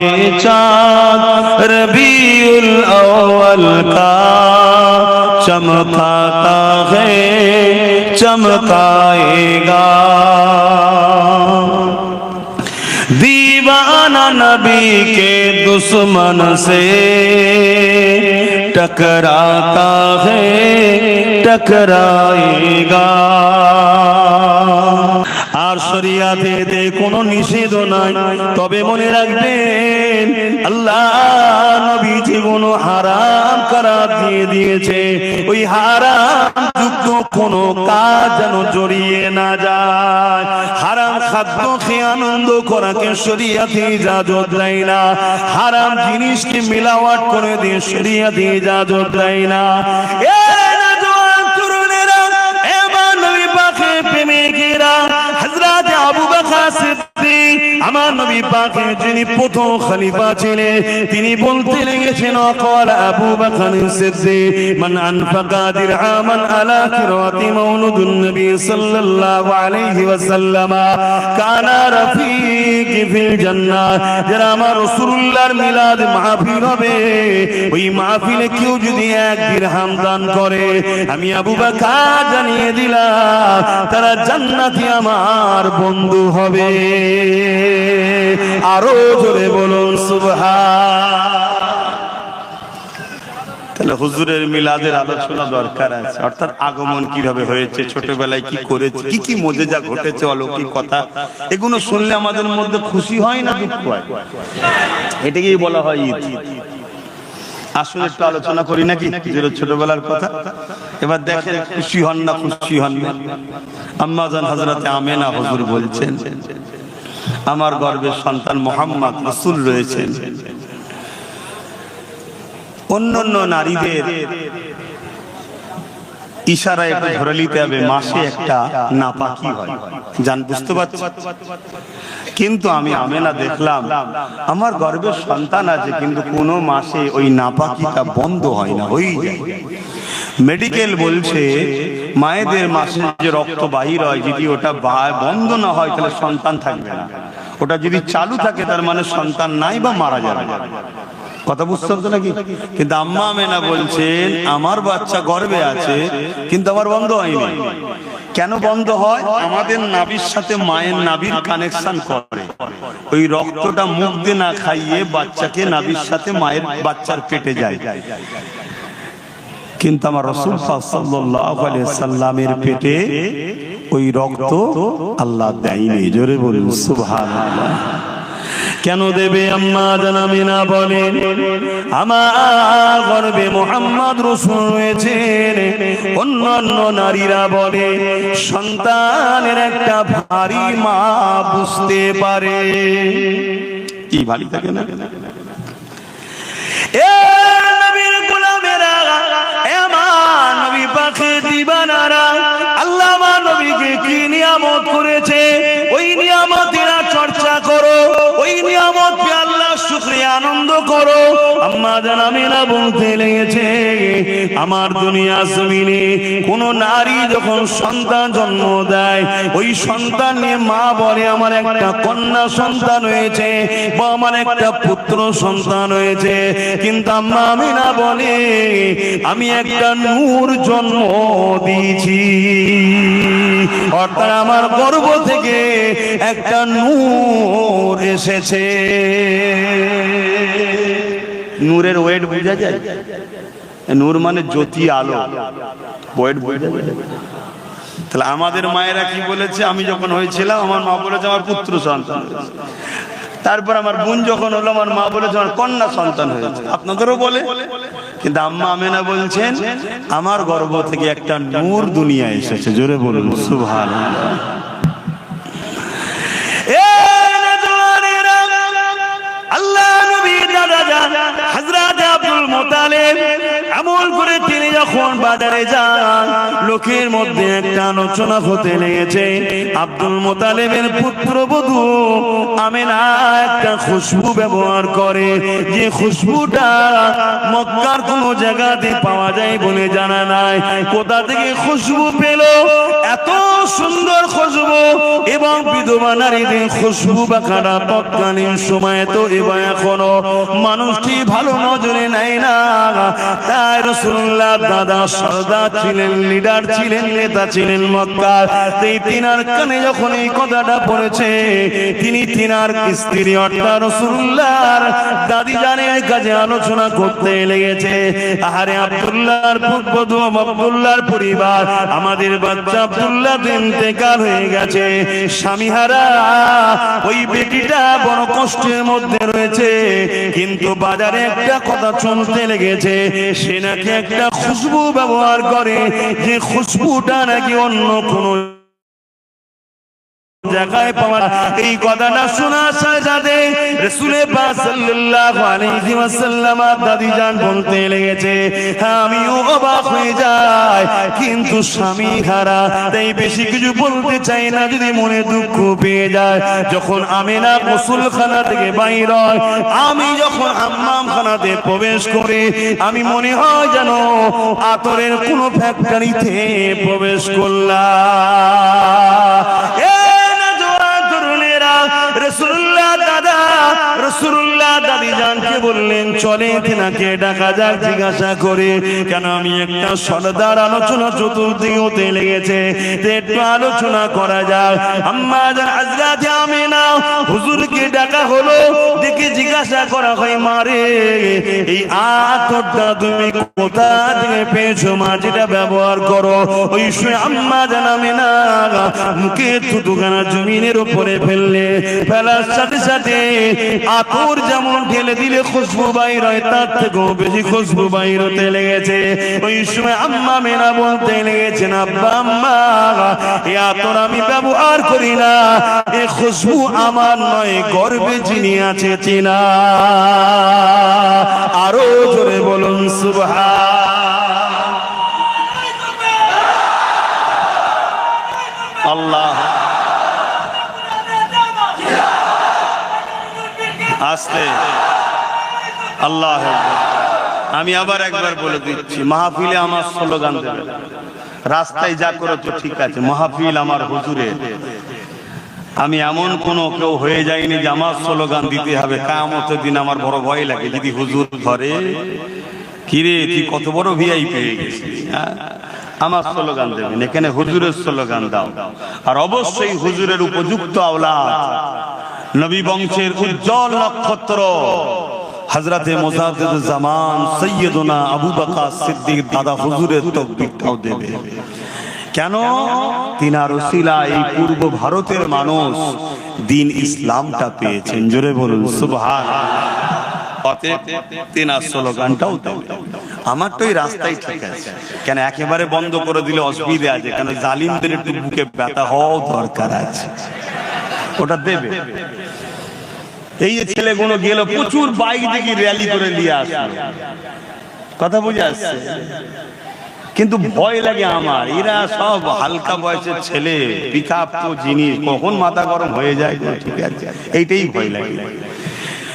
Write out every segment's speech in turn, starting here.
चाँद रबीउल अव्वल का चमकाता है चमकाएगा। दीवाना नबी के दुश्मन से टकराता है टकराएगा। আর শরিয়াতে কোনো নিষেধ নাই, তবে মনে রাখবেন আল্লাহ নবী জীবন হারাম করার দিয়ে দিয়েছে। ওই হারাম যুক্ত কোনো কাজ যেন জড়িয়ে না যায়। হারাম খাদ্য খেয়ে আনন্দ করাকে শরিয়াতে ইজাজত দেয় না। হারাম জিনিসকে মিলাওয়াট করে দিয়ে শরিয়াতে ইজাজত দেয় না। আবু বকর সিদ্দিক আমার নবী পাকের যিনি প্রথম খলিফা ছিলেন, তিনি বলতে লেগেছেন ওয়াকালা আবু বকর সিদ্দিক মান আনফাকা দিরহামান আলা কিরাতি মাউলুদুন নবী সাল্লাল্লাহু আলাইহি ওয়াসাল্লাম কানা রাফিকি ফিল জান্নাহ। যারা আমার রাসূলুল্লাহর মিলাদ মাহফিল হবে, ওই মাহফিলে কেউ যদি এক দিরহাম দান করে, আমি আবু বকর জানিয়ে দিলাম তারা জান্নাতি আমার বন্ধু হবে। আরো জোরে বলুন সুবহান। তাহলে হুজুরের মিলাদের আলোচনা দরকার আছে, অর্থাৎ আগমন কিভাবে হয়েছে, ছোটবেলায় কি করেছে, কি কি মুজিজা ঘটেছে, অলৌকিক কথা, এগুলো শুনলে আমাদের মধ্যে খুশি হয় না দুঃখ হয়? এটাকেই বলা হয় ঈদ। আসলে একটু আলোচনা করি নাকি ছোটবেলার কথা। এবার দেখেন খুশি হন না খুশি হন না। আম্মা জান হযরতে আমেনা হুজুর বলছেন, আমার গর্ভের সন্তান মুহাম্মদ রাসূল রয়েছেন। অন্যান্য নারীদের ইশারায় একটু ধরে নিতে হবে মাসে একটা নাপাকি হয়, জান বুঝতে পারছি। কিন্তু আমি আমেনা দেখলাম আমার গর্ভের সন্তান আছে, কিন্তু কোনো মাসে ওই নাপাকিটা বন্ধ হয় না, হয়েই যায়। মেডিকেল বলছে মায়েদের মাসে যে রক্ত বাহির হয়, যদি ওটা বন্ধ না হয় তাহলে সন্তান থাকবে না। ওটা যদি চালু থাকে তার মানে সন্তান নাই বা মারা যাবে। কথা বুঝতে পারছো নাকি? কিন্তু আম্মা আমেনা বলছেন আমার বাচ্চা গর্ভে আছে কিন্তু আমার বন্ধ হয়নি। কেন বন্ধ হয়? আমাদের নাভির সাথে মায়ের নাভির কানেকশন করে, ওই রক্তটা মুখ দিয়ে না খাইয়ে বাচ্চাকে নাভির সাথে মায়ের বাচ্চার পেটে যায়। কিন্তু আমার রাসূল সাল্লাল্লাহু আলাইহি সাল্লামের পেটে ওই রক্ত আল্লাহ দেয়নি। জোরে বলুন সুবহানাল্লাহ। কেন দেবে? আম্মা জান আমিনা বলেন আমার গর্ভে মুহাম্মদ রাসূল রয়েছেন। অন্যান্য নারীরা বলে সন্তানের একটা ভারী মা বুঝতে পারে। কি ভারী থাকে না? এ নবীর গোলামেরা, এ আমার নবী পাকের দিবানারা, আল্লাহ আমার নবীকে কি নিয়ামত করেছে, ওই নিয়ামতের চর্চা করো, ওই নিয়ামত পে আল্লাহ শুকরিয়া আনন্দ করো। আম্মা জান আমিনা বলতে লেগেছে আমার দুনিয়া জমিনে কোন নারী যখন সন্তান জন্ম দেয়, ওই সন্তান নিয়ে মা বলে আমার একটা কন্যা সন্তান হয়েছে বা আমার একটা পুত্র সন্তান হয়েছে, কিন্তু আম্মা আমিনা বলে আমি একটা নূর জন্ম দিয়েছি। অর্থাৎ আমার গর্ভ থেকে একটা নূর এসেছে। নূরের ওয়েট বোঝা যায়? নূর মানে জ্যোতি, আলো, ওয়েট বোঝা যায়? তাহলে আমাদের মায়েরা কি বলেছে? আমি যখন হয়েছিলাম আমার মা বলেছে আমার পুত্র সন্তান হয়েছে। তারপর আমার বোন যখন হলো আমার মা বলেছে আমার কন্যা সন্তান হয়েছে। আপনাদেরও বলে, কিন্তু আম্মা আমেনা বলছেন আমার গর্ভ থেকে একটা নূর দুনিয়া এসেছে। জোরে বলুন সুবহানাল্লাহ। আল্লাহ নবী দাদা হযরত আব্দুল মুত্তালিব আমল করে তিনি যখন বাজারে যান, লোকের মধ্যে একটা আলোচনা হতে লেগেছে আব্দুল মুত্তালিবের পুত্রবধূ আমেনা একটা খুশবু ব্যবহার করে, যে খুশবুটা মক্কার কোন জায়গাতে পাওয়া যায় বলে জানা নাই। কোথা থেকে খুশবু পেল? এত সুন্দর খুশবু এবং বিধবা নারীদের খুশবু বা কাটা তৎকালীন সময়ে তো এবার এখনো মানুষটি ভালো নজরে নেয় না। তাই রাসূলুল্লাহ দাদা সরদার ছিলেন, লিডার ছিলেন, নেতা ছিলেন মক্কার। এই তিনার কানে যখন এই কথাটা পড়েছে, তিনি তিনার স্ত্রী অর্থাৎ রাসূলুল্লাহর দাদি জানের কাছে আলোচনা করতে লেগেছে। আহারে আব্দুল্লাহর পুত্রবধূ আব্দুল্লাহর পরিবার, আমাদের বাচ্চা আব্দুল্লাহ ইন্তেকাল হয়ে গেছে, স্বামীহারা ওই বেটিটা বড় কষ্টের মধ্যে রয়েছে। কিন্তু বাজারে একটা কথা শুনতে লেগেছে, সে নাকি একটা খুশবু ব্যবহার করে, যে খুশবুটা নাকি অন্য কোনো জায়গায় পাওয়া। এই কথাটা শোনার সাথে রাসূল পাক সাল্লাল্লাহু আলাইহি ওয়াসাল্লাম দাদি জান বলতে লেগেছে, আমিও অবাক হয়ে যাই, কিন্তু স্বামী হারা তাই বেশি কিছু বলতে চাই না, যদি মনে দুঃখ পেয়ে যায়। যখন আমিনা গোসলখানা থেকে বাইর হয়, আমি যখন হাম্মামখানাতে প্রবেশ করি, আমি মনে হয় যেন আতরের কোনো ফ্যাক্টরিতে প্রবেশ করলাম। রাসূলুল্লাহ দাদা রাসূলুল্লাহ দাদি জানকে বললেন, চলে তিনাকে ডাকা যাক, জিজ্ঞাসা করে। কেন আমি একটা সরদার আলোচনা চতুর্দিকে হতে লেগেছে, একটু আলোচনা করা যাক। আম্মা জান হযরত আমিনা হুজুরকে ডাকা হলো, দেখে জিজ্ঞাসা করা হয়, মারে এই আতরটা তুমি কোথা থেকে পেয়েছো মা, যেটা ব্যবহার করো? ওই সময় আম্মা জান আমিনা মুখে থুতুখানা জমিনের উপরে ফেললে, ফেলার সাথে সাথে আতর যেমন ঢেলে দিলে খুশবু বাইর হয়, তার থেকেও বেশি খুশবু বাইর হতে লেগেছে। ওই সময় আম্মা মেনা বলতে লেগেছেন, আব্বা আম্মা এই আতর আমি ব্যবহার করি না, এই খুশবু আমার নয়, গর্বে যিনি আছে চিনা। আরো জোরে বলুন সুবহানাল্লাহ। আস্তে আল্লাহ। আমি আবার একবার বলে দিচ্ছি, মাহফিলে আমার স্লোগান দেবে, রাস্তায় যা করেছো ঠিক আছে, মাহফিল আমার হুজুরের। আমি এমন কোনো কেউ হয়ে যায়নি যে আমার স্লোগান দিতে হবে। কিয়ামতের দিন আমার বড় ভয় লাগে, যদি হুজুর ধরে, কিরে তুই কত বড় ভিআইপি পেয়ে গেছিস, আমার স্লোগান দেবেন, এখানে হুজুরের স্লোগান দাও। আর অবশ্যই হুজুরের উপযুক্ত আওলাদ, নবী বংশের উজ্জ্বল নক্ষত্র হযরতে মুজাদ্দিদুজ জামান সৈয়দনা আবু বকর সিদ্দিক দাদা হুজুরের তাকবীরটাও দেবে। কেন? তিনার ওসিলায় এই পূর্ব ভারতের মানুষ দ্বীন ইসলামটা পেয়েছেন। জোরে বলুন সুবহানাল্লাহ। অতএব তিনার স্লোগানটাও দেবে। আমার তো এই রাস্তায় ঠিক আছে, কেন একেবারে বন্ধ করে দিলে অসুবিধা আছে, কেন জালিমদের একটু বুকে ব্যথা হওয়াও দরকার আছে, ওটা দেবে। এই যে ছেলেগুলো গেল, প্রচুর বাইক দেখি র্যালি করে নিয়ে আসলো, কথা বুঝে আসছে, কিন্তু ভয় লাগে আমার। এরা সব হালকা বয়সের ছেলে, পিকআপ জিনিস, কখন মাথা গরম হয়ে যায়, ঠিক আছে, এইটাই ভয় লাগে।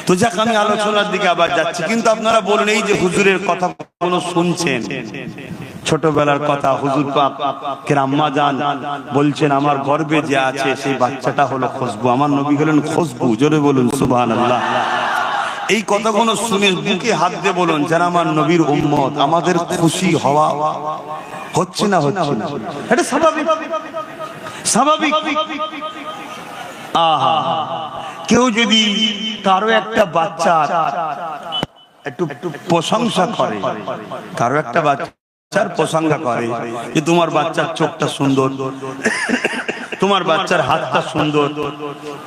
তো যাক, আমি আলোচনার দিকে আবার যাচ্ছি। কিন্তু আপনারা বলুন, এই যে হুজুরের কথা কোনো শুনছেন, ছোটবেলার কথা, হুজুর পাক আম্মা জান বলছেন, আমার গর্বে যে আছে সেই বাচ্চাটা হলো খুশবু, আমার নবী হলেন খুশবু। জোরে বলুন সুবহানাল্লাহ। এই কথাগুলো শুনে বুকে হাত দিয়ে বলুন, যারা আমার নবীর উম্মত, আমাদের খুশি হওয়া হচ্ছে না, হচ্ছে না, এটা স্বাভাবিক, স্বাভাবিক। আহা, কেউ যদি কারো একটা বাচ্চা একটু প্রশংসা করে, কারো একটা বাচ্চার প্রশংসা করে যে তোমার বাচ্চার চোখটা সুন্দর, তোমার বাচ্চার হাতটা সুন্দর,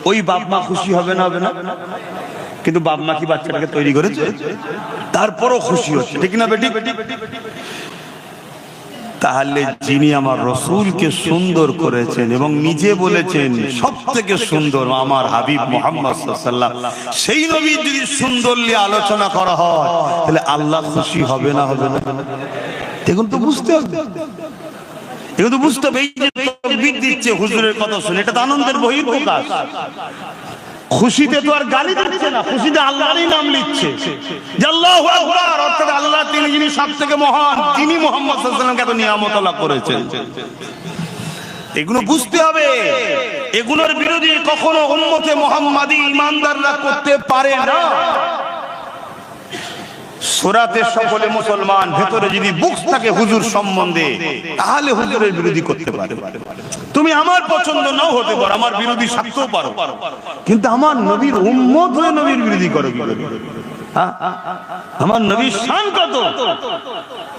ওই বাপ মা খুশি হবে না? হবে না? কিন্তু বাপ মা কি বাচ্চাটাকে তৈরি করেছে? তারপরও খুশি হচ্ছে, ঠিক না বেটি? তাহলে যিনি আমার রাসূলকে সুন্দর করেছেন এবং নিজে বলেছেন সবথেকে সুন্দর আমার হাবিব মুহাম্মদ সাল্লাল্লাহু আলাইহি ওয়াসাল্লাম, সেই নবীর যদি সুন্দর নিয়ে আলোচনা করা হয়, তাহলে আল্লাহ খুশি হবে না? হবে না? এখন তো বুঝতে হবে, এখন তো বুঝতে হবে। এই যে তাকবীর দিচ্ছে হুজুরের কথা শুনে, এটা তো আনন্দের বহিঃপ্রকাশ। খুশিতে তো আর গালি দিচ্ছে না, খুশিতে আল্লাহরই নাম নিচ্ছে, যে আল্লাহু আকবার, অর্থাৎ আল্লাহ যিনি সবথেকে মহান, তিনি মুহাম্মদ সাল্লাল্লাহু আলাইহি ওয়াসাল্লামকে এত নিয়ামত আল্লাহ করেছেন। এগুলো বুঝতে হবে। এগুলোর বিরোধী কখনো উম্মতে মুহাম্মাদি ঈমানদাররা করতে পারে না। সূরাতে সকলে মুসলমান, ভেতরে যদি বুকস থাকে হুজুর সম্বন্ধে, তাহলে হুজুরের বিরোধী করতে পারে। তুমি আমার পছন্দ নাও হতে পারো, আমার বিরোধী থাকতেও পারো, কিন্তু আমার নবীর উম্মত হয়ে নবীর বিরোধী করো কি করে? আমার নবীর শান কত,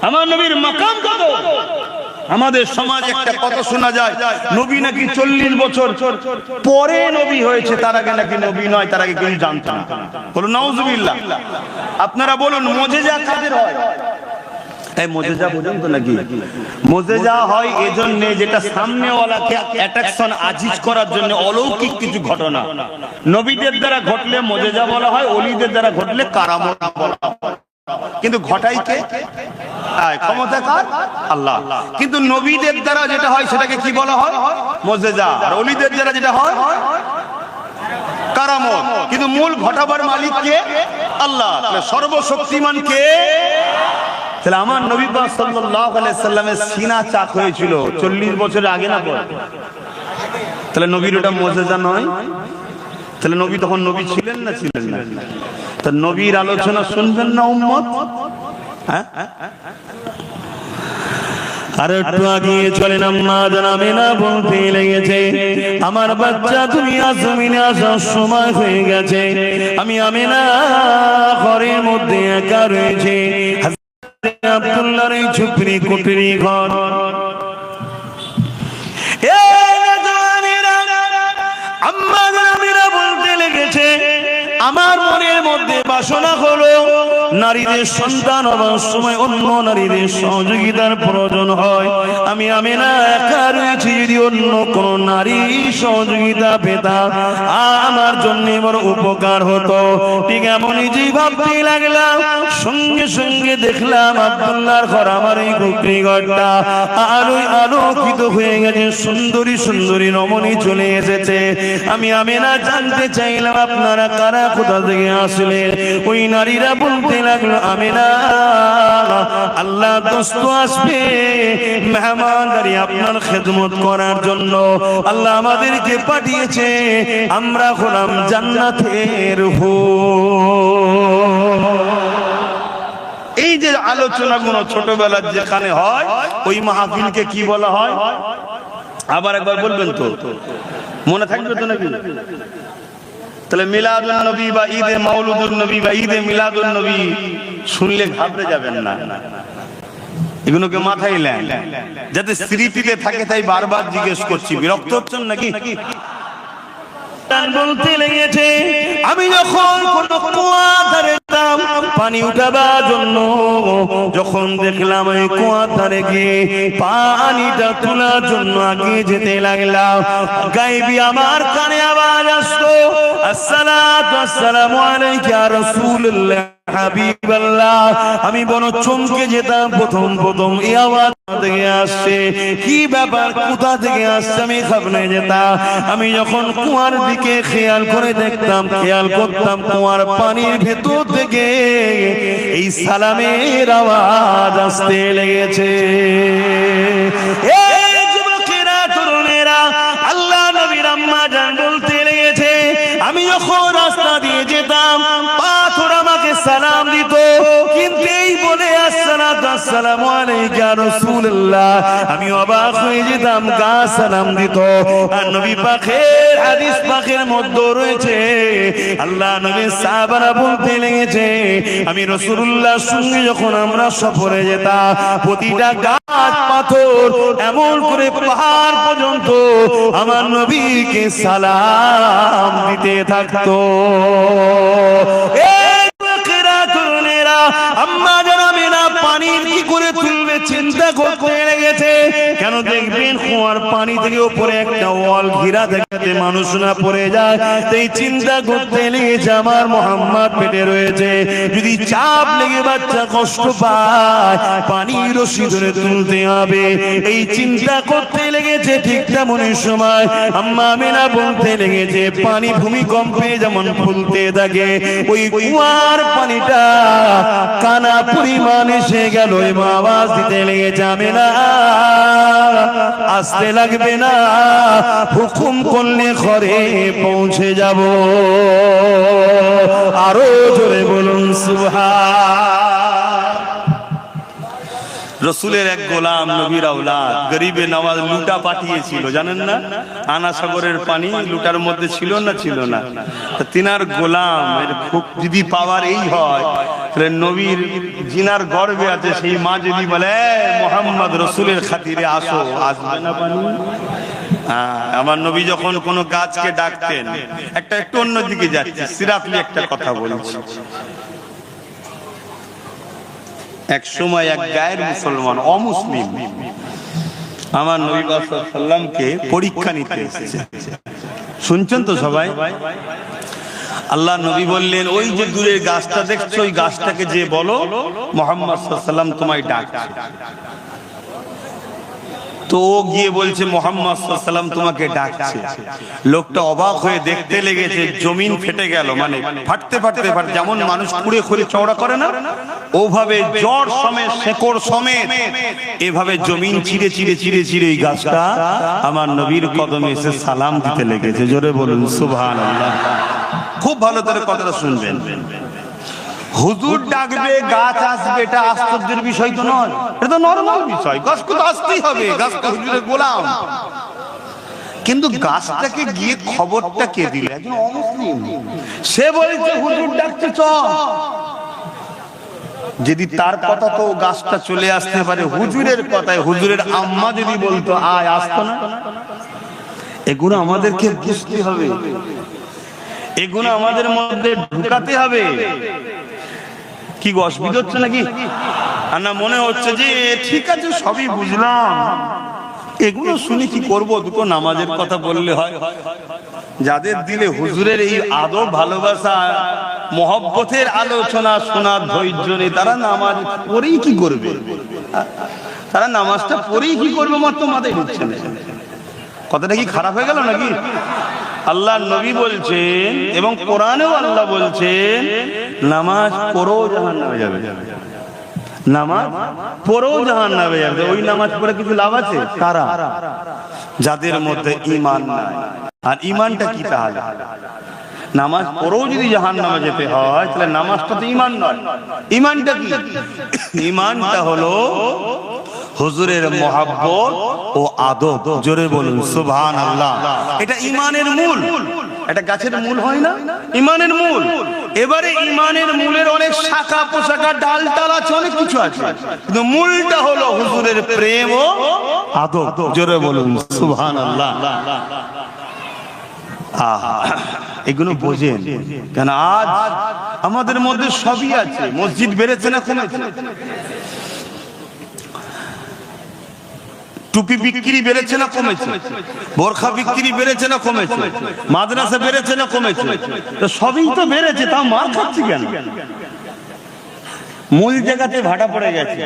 আমার নবীর মাকাম কত। আমাদের সমাজে একটা কথা শোনা যায়, নবী নাকি 40 বছর পরে নবী হয়েছে, তার আগে নাকি নবী নয়, তার আগে কেউ জানতো না। বলুন নাউজুবিল্লাহ। আপনারা বলুন মুজিজা কাদের হয়? এই মুজিজা বুঝুন তো নাকি? মুজিজা হয় এজন্য যেটা সামনেওয়ালাকে অ্যাট্রাকশন আজিজ করার জন্য, অলৌকিক কিছু ঘটনা নবীদের দ্বারা ঘটলে মুজিজা বলা হয়, ওলিদের দ্বারা ঘটলে কারামত বলা হয়। কিন্তু ঘটাই কে? ক্ষমতা কার? আল্লাহ। কিন্তু নবীদের দ্বারা যেটা হয় সেটাকে কি বলা হয়? মুজিজা। আর ওলিদের দ্বারা যেটা হয় কারামত। কিন্তু মূল ঘটাবার মালিক কে? আল্লাহ। সর্বশক্তিমান কে? তাহলে আমার নবী পাক সাল্লাল্লাহু আলাইহি সাল্লামের সিনা চাক হয়েছিল 40 বছরের আগে না পরে? তাহলে নবীর ওটা মুজিজা নয়? তাহলে নবী তখন নবী ছিলেন না ছিলেন না? তা নবীর আলোচনা শুনবেন না উম্মত? হ্যাঁ, আর একটু আগিয়ে চলেন। আম্মা জানামিনা বলতে লেগেছে, আমার বাচ্চা তুমি জমিনে আসার সময় হয়ে গেছে। আমি আমিনা ঘরের মধ্যে একা রয়েছে। আব্দুল্লাহর এই ঝুপড়ি কুটিরি ঘর। আম্মা জানামিনা বলতে লেগেছে, আমার মনের মধ্যে বাসনা হলো নারীদের সন্তান হবার সময় অন্য নারীদের সহযোগিতার প্রয়োজন হয়। আমি আমিনা একা রয়েছি, যদি অন্য কোন নারী সহযোগিতা পেতাম আমার জন্য বড় উপকার হতো। ঠিক এমনই যে ভাবতে লাগলাম, সঙ্গে সঙ্গে দেখলাম আব্দুল্লাহর ঘর, আমার এই কুকরি ঘরটা আলোয় আলোকিত হয়ে গেছে, সুন্দরী সুন্দরী রমণী চলে এসেছে। আমি আমিনা জানতে চাইলাম আপনারা কারা, কোথা থেকে আসলে? ওই নারীরা বলতে লাগলো, আমিনা আল্লাহ দোস্ত আসবে মেহমানদারি আপনার খেদমত করার জন্য, আল্লাহ আমাদেরকে পাঠিয়েছে, আমরা হলাম জান্নাতের হুর। এই যে আলোচনাগুলো ছোটবেলার যেখানে হয়, ওই মাহফিলকে কি বলা হয়? আবার একবার বলবেন তো, মনে থাকবে তো নাকি? তাহলে মিলাদুন নবী বা ঈদে মাউলুদুন নবী বা ঈদে মিলাদুন নবী শুনলে ঘাবড়ে যাবেন না, এগুলোকে মাথায় নেন যাতে স্মৃতিতে থাকে। তাই বারবার জিজ্ঞেস করছি, বিরক্ত হচ্ছেন নাকি? বলতে লেগেছে, আমি যখন কোন কুয়া ধারে পানি উঠাবার জন্য যখন দেখলাম ওই কুয়া ধারে গিয়ে পানিটা তোলার জন্য আগে যেতে লাগলাম, গায়েবী আমার কানে আওয়াজ আসতো, আসসালাতু আসসালামু আলাইকা ইয়া রাসূলুল্লাহ হাবিবাল্লাহ। আমি বড় চমকে যেতাম, প্রথম এই আওয়াজ থেকে আসছে, কি ব্যাপার, কোথা থেকে আসছে আমি ঘাবড়ে যেতাম। আমি যখন কুয়ার দিকে খেয়াল করে দেখতাম, খেয়াল করতাম কুয়ার পানির ভেতর থেকে এই সালামের আওয়াজ আসতে লেগেছে। এই যুবকেরা, তরুণেরা, আল্লাহ নবীর আম্মা জান বলতে লেগেছে, আমি যখন রাস্তা দিয়ে যেতাম পাথর আমাকে সালাম দিত, কিন্তু এই বলে আসসালামু আলাইকা ইয়া রাসূলুল্লাহ আমি অবাক হয়ে যেতাম, গা সালাম দিত। আর নবী পাকের হাদিস পাকের মধ্যে রয়েছে, আল্লাহ নবীর সাহাবারা বলতে লেগেছে, আমি রাসূলুল্লাহর সঙ্গে যখন আমরা সফরে যেতাম, প্রতিটা গাছ পাথর এমন করে পাহাড় পর্যন্ত আমার নবীকে সালাম দিতে থাকতো। আম্মা জানামিনা পানি কি করে তুলবে চিন্তা করতে লেগেছে। কেন দেখবেন কুয়ার পানি থেকে উপরে একটা ওয়াল ঘিরা দেখাতে মানুষ না পড়ে যায়, এই চিন্তা করতে লেগেছে আমার মোহাম্মদ পেটে রয়েছে, যদি চাপ লেগে বাচ্চা কষ্ট পায় পানি রশি ধরে তুলতে হবে, এই চিন্তা করতে লেগেছে। ঠিক তেমনই সময় আম্মা আমিনা বলতে লেগেছে, পানি ভূমিকম্পে যেমন ফুলতে থাকে, ওই কুয়ার পানিটা কানা পরিমাণ এসে গেল, আওয়াজ দিতে লেগেছে, আমিনা আসতে লাগবে না, হুকুম করলে ঘরে পৌঁছে যাব। আরো জোরে বলুন সুবহান। রসুলের এক গোলাম নবীর আওলাদ গরিবে নওয়াজ লুটা পাঠিয়েছিল, জানেন না? আনা সাগরের পানি লুটার মধ্যে ছিল না, ছিল না। তিনার গোলাম এর খুব যদি পাওয়ার এই হয়, তাহলে নবীর জিনার গর্বে আছে সেই মা যদি বলে মোহাম্মদ রসুলের খাতিরে আসো, আসবে না পানি? আমার নবী যখন কোনো গাছকে ডাকতেন, একটু অন্যদিকে যাচ্ছে, সিরাফলি একটা কথা বলছি। এক সময় এক গায়ের মুসলমান অমুসলিম আমার নবী সাল্লামকে পরীক্ষা নিতে এসেছে। শুনছেন তো সবাই? আল্লাহ নবী বললেন, ওই যে দূরের গাছটা দেখছো, ওই গাছটাকে যে বলো মুহাম্মদ সাল্লাল্লাহু আলাইহি ওয়াসাল্লাম তোমায় ডাকছে। তো ও গিয়ে বলছে মুহাম্মদ সাল্লাল্লাহু আলাইহি ওয়াসাল্লাম তোমাকে ডাকছে। লোকটা অবাক হয়ে দেখতে লেগেছে, জমিন ফেটে গেল, মানে ফাটতে ফাটতে ফাটতে যেমন মানুষ কুড়ে খুঁড়ে চওড়া করে না, ওভাবে জড় সমেত শেকড় সমেত এভাবে জমিন চিরে চিরে চিরে চিরে এই গাছটা আমার নবীর কদমে এসে সালাম দিতে লেগেছে। জোরে বলুন সুবহানাল্লাহ। খুব ভালো করে কথাটা শুনবেন। হুজুর ডাকবে, গাছ আসবে, এটা আশ্চর্যের বিষয় তো নয়, এটা তো নরমাল বিষয়। গাছকে তো আসতেই হবে, গাছটা হুজুরের গোলাম। কিন্তু গাছটাকে গিয়ে খবরটা কে দিলে? একজন অমুসলিম। সে বলছে হুজুর ডাকছে, চল। যদি তার কথা তো গাছটা চলে আসতে পারে, হুজুরের কথায় হুজুরের আম্মা যদি বলতো আয়, আসতো না? এগুলো আমাদেরকে বুঝতে হবে, এগুলো আমাদের মধ্যে ঢুকাতে হবে। কি অসুবিধা হচ্ছে নাকি? আর না মনে হচ্ছে যে ঠিক আছে সবই বুঝলাম, এগুলো শুনে কি করব? দুটো নামাজের কথা বললে হয়। যাদের দিলে হুজুরের এই আদব, ভালোবাসা, মহব্বতের আলোচনা শোনার ধৈর্য নেই, তারা নামাজ পড়েই কি করবে? তারা নামাজটা পড়েই কি করবে? মাত্র মাথায় ঢুকছে না। কথাটা কি খারাপ হয়ে গেল নাকি? আল্লাহ নবী বলছেন এবং কোরআনেও আল্লাহ বলছেন, নামাজ পড়েও জাহান্নামে যাবে, নামাজ পড়েও জাহান্নামে যাবে। ওই নামাজ পড়ে কিছু লাভ আছে? তারা যাদের মধ্যে ঈমান নাই। আর ঈমানটা কি তাহলে? নামাজ পড়েও যদি জাহান্নামে যেতে হয়, তাহলে নামাজটা তো ঈমান নয়। ঈমানটা কি? ঈমানটা হলো হুজুরের মহব্বত ও আদব। জোরে বলুন সুবহানাল্লাহ। এটা ঈমানের মূল। এটা গাছের মূল হয় না, ঈমানের মূল। এবারে ঈমানের মূলের অনেক শাখা পোশাখা, ডাল টাল আছে, অনেক কিছু আছে, কিন্তু মূলটা হলো হুজুরের প্রেম ও আদব। জোরে বলুন সুবহানাল্লাহ। এগুলো বোঝেন কেন? আজ আমাদের মধ্যে সবই আছে। মসজিদ বেড়েছে না কমেছে? টুপি বিক্রি বেড়েছে না কমেছে? বোরখা বিক্রি বেড়েছে না কমেছে? মাদ্রাসা বেড়েছে না কমেছে? সবই তো বেড়েছে, তাও মার খাচ্ছি কেন? মূল জায়গাতে ভাটা পড়ে গেছে।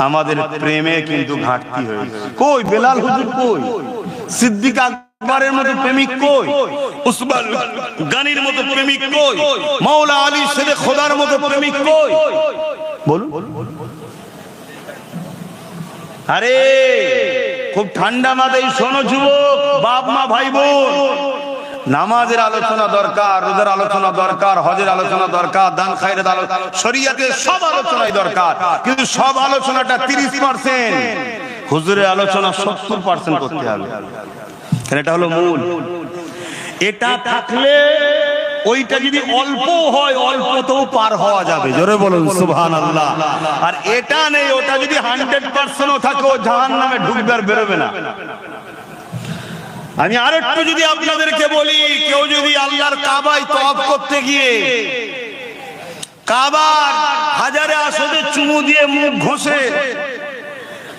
আমাদের প্রেমে কিন্তু ঘাটতি হয়েছে। কই বেলাল হুজুর? কই সিদ্দিক আকবরের মতো প্রেমিক? কই উসমান গানির মতো প্রেমিক? কই মাওলা আলী শেরে খোদার মতো প্রেমিক? কই বলুন। আরে খুব ঠান্ডা মাথায় শোনো যুবক, বাপ মা ভাই বোন, নামাজের আলোচনা দরকার, রোজার আলোচনা দরকার, হজের আলোচনা দরকার, দান খায়রাত আলোচনা, শরীয়তের সব আলোচনাই দরকার। কিন্তু সব আলোচনাটা 30%, হুজুরের আলোচনা 70% করতে হবে। এটা হলো মূল। এটা থাকলে ওইটা যদি অল্প হয়, অল্পতেও পার হওয়া যাবে। জোরে বলুন সুবহানাল্লাহ। আর এটা নেই, ওটা যদি 100% থাকে, ও জাহান্নামে ঢুকবে আর বেরোবে না। আমি আরেকটু যদি আপনাদেরকে বলি, কেউ যদি আল্লাহর কাবায় তওয়াফ করতে গিয়ে কাবার হাজারে আসদে চুমু দিয়ে মুখ ঘষে,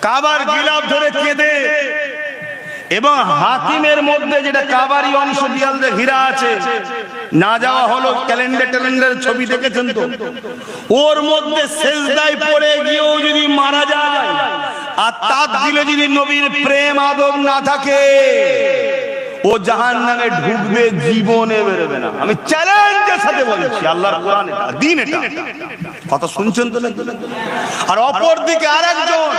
কাবার গিলাফ ধরে কেঁদে, এবং হাতিমের মধ্যে যেটা কাবারি অংশ দেয়াল দিয়ে ঘিরা আছে, না যাওয়া হলো, ক্যালেন্ডার ছবি দেখেছেন তো, ওর মধ্যে সেজদায় পড়ে গিয়েও যদি মারা যায়, আর তার দিলে যদি নবীর প্রেম আদব না থাকে, ও জাহান্নামে ঢুকবে, জীবনে বেরোবে না। আমি চ্যালেঞ্জের সাথে বলছি, আল্লাহর কোরআন এটা, দ্বীন এটা। কথা শুনছেন তো? আর অপর দিকে আরেকজন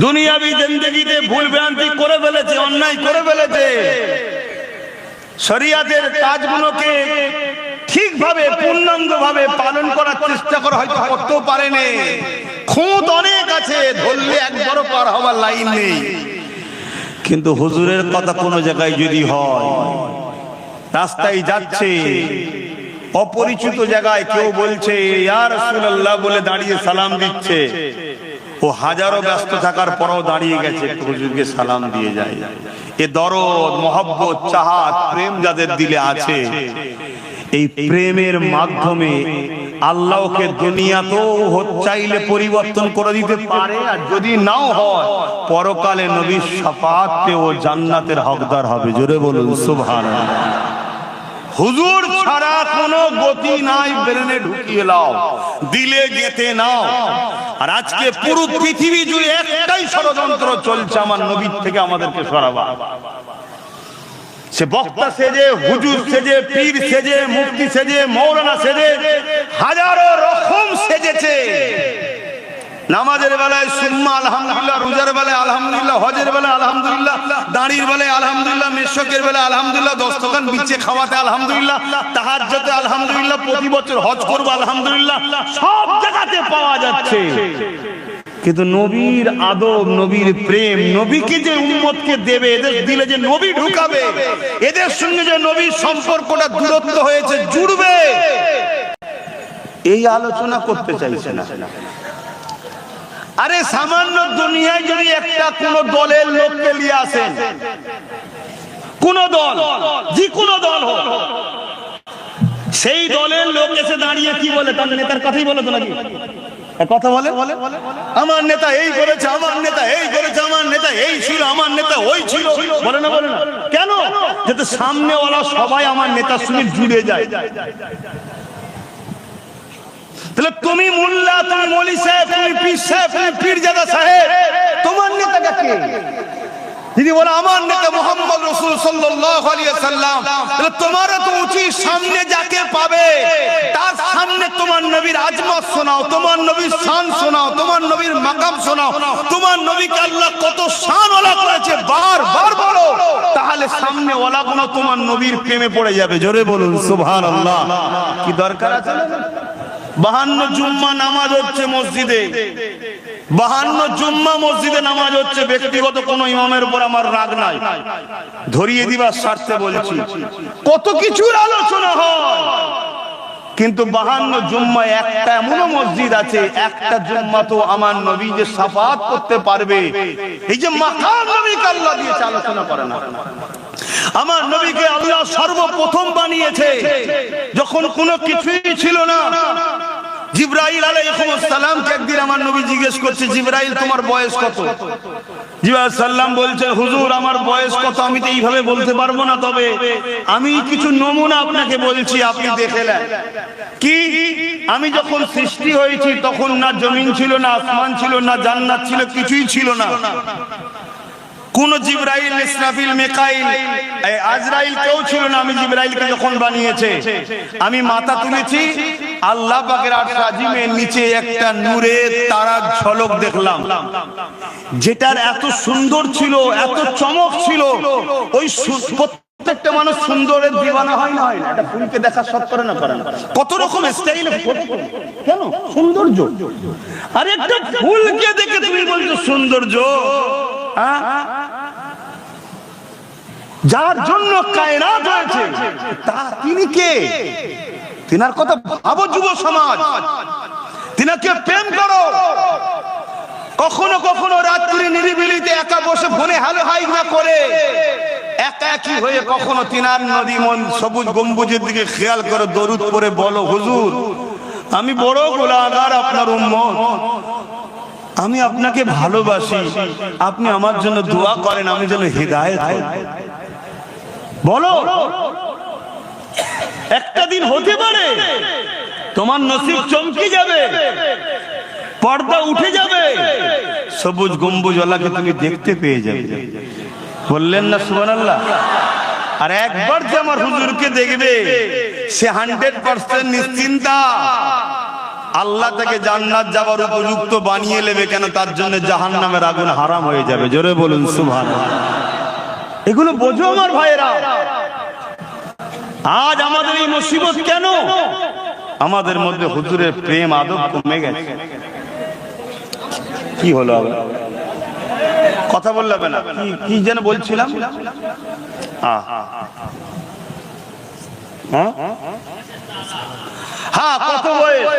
দুনিয়াবি জিন্দেগিতে ভুল ভ্রান্তি করে ফেলেছে, অন্যায় করে ফেলেছে, শরিয়াতের কাজগুলোকে ঠিকভাবে পূর্ণাঙ্গভাবে পালন করার চেষ্টা করা হয়তো করতেও পারেনি। খুঁত অনেক আছে, ধরলে একবারও পার হওয়ার লাইন নেই। কিন্তু হুজুরের কথা কোনো জায়গায় যদি হয়, রাস্তায় যাচ্ছে অপরিচিত জায়গায় কেউ বলছে ইয়া রাসূলুল্লাহ বলে দাঁড়িয়ে সালাম দিচ্ছে, ও হাজারো ব্যস্ত থাকার পরও দাঁড়িয়ে গেছে, একটু হুজুরকে সালাম দিয়ে যায়। এ দরদ, মহব্বত, চাহাত, প্রেম যাদের দিলে আছে, এই প্রেমের মাধ্যমে আল্লাহকে দুনিয়াতেও চাইলে পরিবর্তন করে দিতে পারে, আর যদি নাও হয় পরকালে নবীর শাফাআত পেয়ে ও জান্নাতের হকদার হবে। জোরে বলুন সুবহানাল্লাহ। হুজুর ছাড়া কোনো গতি নাই, ব্রেনে ঢুকিয়ে নাও, দিলে গেঁথে নাও। আর আজকে পুরো পৃথিবী জুড়ে একটাই ষড়যন্ত্র চলছে, আমার নবীর থেকে আমাদেরকে সরাবা। সে বক্তা সেজে, হুজুর সেজে, পীর সেজে, মুফতি সেজে, মৌলানা সেজে, হাজারো রকম সেজেছে। নামাজের বেলায় সুম্মা আলহামদুলিল্লাহ, রোজার বেলায় আলহামদুলিল্লাহ, হজের বেলায় আলহামদুলিল্লাহ, দাঁড়ির বেলায় আলহামদুলিল্লাহ, মেশকের বেলায় আলহামদুলিল্লাহ, দস্তখান বিচ্ছে খাওয়াতে আলহামদুলিল্লাহ, তাহাজ্জুদে আলহামদুলিল্লাহ, প্রতি বছর হজ করব আলহামদুলিল্লাহ, সব জায়গাতে পাওয়া যাচ্ছে। কিন্তু নবীর আদব, নবীর প্রেম, নবীকে যে উম্মতকে দেবে, এদের দিলে যে নবী ঢুকাবে, এদের সঙ্গে যে নবীর সম্পর্কটা দূরত্ব হয়েছে, জুড়বে, এই আলোচনা করতে চাইছে না। আরে সামান্য দুনিয়ায় যদি একটা কোন দলের লোককে নিয়ে আসেন, কোন দল, যে কোন দল হোক, সেই দলের লোক এসে দাঁড়িয়ে কি বলে? তার নেতার কথাই বলে তো নাকি? কথা বলে, আমার নেতা এই করেছে, আমার নেতা এই করেছে, আমার নেতা এই ছিল, আমার নেতা ওই ছিল, বলে না? বলে না কেন? যাতে সামনেওয়ালা সবাই আমার নেতার সঙ্গে জুড়ে যায়। তাহলে তুমি মোল্লা, তুমি মৌলী সাহেব, তুমি পীর সাহেব, তুমি পীরজাদা সাহেব, তোমার নেতা কে? যদি বলে আমার নেতা মুহাম্মদ রাসূল সাল্লাল্লাহু আলাইহি ওয়াসাল্লাম, তাহলে তোমারও তো উচিত সামনে যাকে পাবে তার সামনে তোমার নবীর আজমত শোনাও, তোমার নবীর শান শোনাও, তোমার নবীর মাকাম শোনাও, তোমার নবীকে আল্লাহ কত শানওয়ালা করেছে বারবার বলো, তাহলে সামনে ওয়ালাগুলো তোমার নবীর প্রেমে পড়ে যাবে। জোরে বলুন সুবহানাল্লাহ। কি দরকার আছে? 52 জুম্মা নামাজ হচ্ছে মসজিদে, 52 জুম্মা মসজিদে নামাজ হচ্ছে। ব্যক্তিগত কোন ইমামের উপর আমার রাগ নাই, ধরিয়ে দিবার স্বার্থে বলছি। কত কিছুর আলোচনা হয়, কিন্তু 52 জুম্মা একটা এমন মসজিদ আছে, একটা জুম্মা তো আমার নবী যে শাফাআত করতে পারবে, এই যে মাকাম নবীকে আল্লাহ দিয়েছে, আলোচনা করে না। আমার নবীকে আল্লাহ সর্বপ্রথম বানিয়েছে যখন কোনো কিছুই ছিল না। জিবরাইল আলাইহিস সালামকে একদিন আমার নবী জিজ্ঞেস করছে, জিবরাইল তোমার বয়স কত? জিবরাইল সাল্লাম বলছে, হুজুর আমার বয়স কত আমি তো এইভাবে বলতে পারবো না, তবে আমি কিছু নমুনা আপনাকে বলছি, আপনি দেখে নেন। কি? আমি যখন সৃষ্টি হয়েছি তখন না জমিন ছিল, না আসমান ছিল, না জান্নাত ছিল, কিছুই ছিল না। কোন জিবরাইল, ইসরাফিল, মিকাইল, আজরাইল কেউ ছিল না। আমি জিবরাইলকে যখন বানিয়েছে, আমি মাথা তুলেছি, আল্লাহ পাকের আরশ আজিমের নিচে একটা নূরের তারার ঝলক দেখলাম, যেটার এত সুন্দর ছিল, এত চমক ছিল। ওই প্রত্যেকটা মানুষ সুন্দরের দিওয়ানা হয় না? এটা ফুলকে দেখার শখ করে না? করে না? কত রকম স্টাইলে কেন সৌন্দর্য? আরে একটা ফুলকে দেখে তুমি বলছো সৌন্দর্য? যার জন্য কায়নাত হয়েছে তিনি কে? তিনার কথা ভাবো যুব সমাজ, তিনাকে প্রেম করো। কখনো কখনো রাত্রি নিরিবিলিতে একা বসে ফোনে হ্যালো হাই না করে একাকী হয়ে কখনো তিনার নদী মন সবুজ গম্বুজের দিকে খেয়াল করে দরুদ পড়ে বলো, হুজুর আমি বড় গুনাহগার, আপনার উম্মত, আমি আপনাকে ভালোবাসি, আপনি আমার জন্য দোয়া করেন, আমি যেন হিদায়াত হই। বলো, একটা দিন হতে পারে তোমার নসিব চমকে যাবে, পর্দা উঠে যাবে, সবুজ গম্বুজওয়ালাকে তুমি দেখতে পেয়ে যাবে। বললেন না সুবহানাল্লাহ? আর একবার যে আমার হুজুরকে দেখবে, সে 100% নিশ্চিন্তা। আল্লাহ থেকে জান্নাত যাওয়ার উপযুক্ত বানিয়ে নেবে কেন? তার জন্য জাহান্নামের আগুন হারাম হয়ে যাবে। জোরে বলুন সুবহানাল্লাহ। এগুলো বোঝো আমার ভাইয়েরা। আজ আমাদের এই মুসিবত কেন? আমাদের মধ্যে হুজুরের প্রেম আদব কমে গেছে। কি হলো আবার? কথা বললে হবে না। কি যেন বলছিলাম? হ্যাঁ, কত বয়স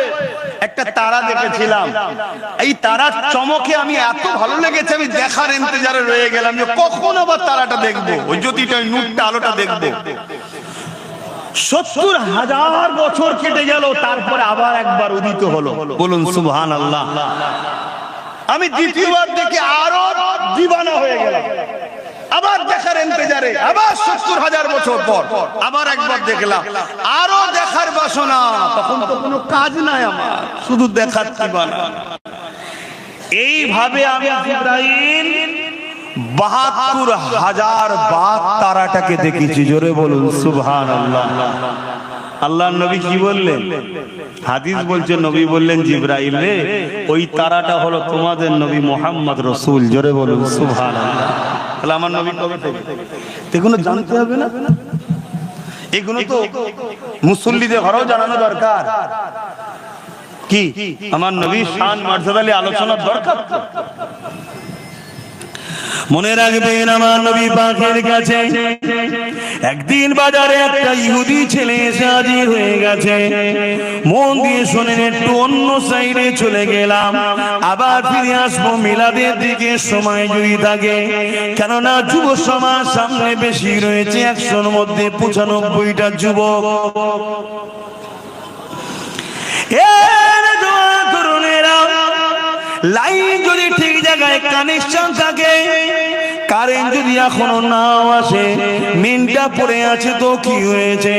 একটা তারা দেখেছিলাম। এই তারার চমকে আমি এত ভালো লেগেছে, আমি দেখার ইন্তজারে রয়ে গেলাম যে কখন আবার তারাটা দেখবো, ওই জ্যোতিটা, ওই নূরটা, আলোটা দেখবো। ৭০,০০০ বছর কেটে গেল, তারপরে আবার একবার উদিত হলো। বলুন সুবহানাল্লাহ। আমি দ্বিতীয়বার দেখে আরো দিবানা হয়ে গেলাম, আবার দেখার ইন্তজারে, আবার ৭০,০০০ বছর পর আবার একবার দেখলাম, আরো দেখার বাসনা। তখন তো কোনো কাজ নাই আমার, শুধু দেখার দিবানা। এইভাবে আমি জিবরাইল ৭২,০০০ বার তারাটাকে দেখেছি। জোরে বলুন সুবহানাল্লাহ। আল্লাহর নবী কি বললেন? হাদিস বলছে, নবী বললেন, জিবরাইল রে, ওই তারাটা হলো তোমাদের নবী মুহাম্মদ রাসূল। জোরে বলুন সুবহানাল্লাহ। তাহলে আমার নবী কবে থেকে? এগুলো জানতে হবে না? এগুলো তো মুসল্লিদের ঘরেও জানানো দরকার। কি আমার নবীর শান মর্যাদা নিয়ে আলোচনার দরকার। মনে রাখবেন, আমার নবী পাকের কাছে একদিন বাজারে একটা ইহুদি ছেলে এসে হাজির হয়ে গেছে। মন দিয়ে শোনেন, একটু অন্য সাইডে চলে গেলাম, আবার ফিরে আসবো মিলাদের দিকে সময় যদি থাকে। কেননা যুব সমাজ সামনে বেশি রয়েছে, ১০০-র মধ্যে ৯৫টা যুবক। লাইন যদি ঠিক জায়গায় কানেকশন থাকে, কারেন্ট যদি এখনো নাও আসে, মিনটা পড়ে আছে তো কি হয়েছে,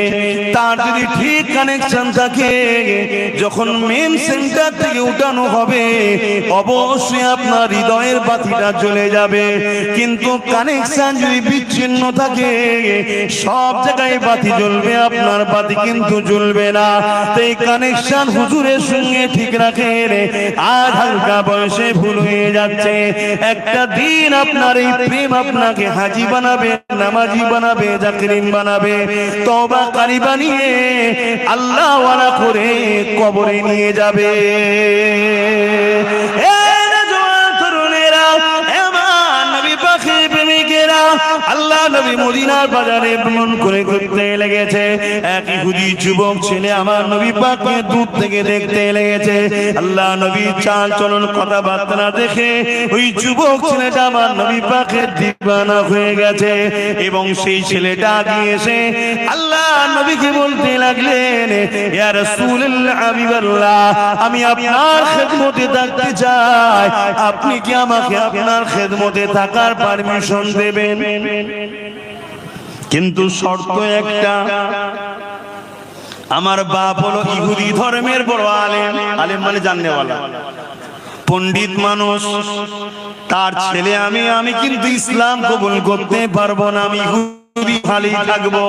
তার যদি ঠিক কানেকশন থাকে, যখন মেন সেন্টার থেকে উঠানো হবে অবশ্যই আপনার হৃদয়ের বাতিটা জ্বলে যাবে। কিন্তু কানেকশন যদি বিচ্ছিন্ন থাকে, সব জায়গায় বাতি জ্বলবে, আপনার বাতি কিন্তু জ্বলবে না। তাই কানেকশন হুজুরের সঙ্গে ঠিক রাখেন। আর হালকা বয়সে ভুল হয়ে যাচ্ছে, একটা দিন আপনার এই প্রেম আপনাকে হাজি বানাবে, নামাজি বানাবে, জাকিরিন বানাবে, তওবাকারী বানিয়ে আল্লাহ ওয়ালা করে কবরে নিয়ে যাবে। আল্লাহ নবী মদিনার বাজারে ভ্রমণ করে ঘুরতে লেগেছে। এক ইহুদি যুবক ছেলে আমার নবী পাককে দূর থেকে দেখতে লেগেছে। আল্লাহ নবী চাল চলন কথাবার্তা দেখে ওই যুবক ছেলেটা আমার নবী পাকের দিওয়ানা হয়ে গেছে। এবং সেই ছেলেটা গিয়ে এসে আল্লাহ নবীকে বলতে লাগলেন, ইয়া রাসূলুল্লাহ, হাবিবাল্লাহ, আমি আপনার খেদমতে থাকতে চাই, আপনি কি আমাকে আপনার খেদমতে থাকার পারমিশন দেবেন? কিন্তু শর্ত একটা, আমার বাপ হলো ইহুদি ধর্মের বড় আলেম। আলেম মানে জাননেওয়ালা, পণ্ডিত মানুষ। তার ছেলে আমি কিন্তু ইসলাম কবুল করতে পারবো না, আমি ইহুদি খালি থাকবো।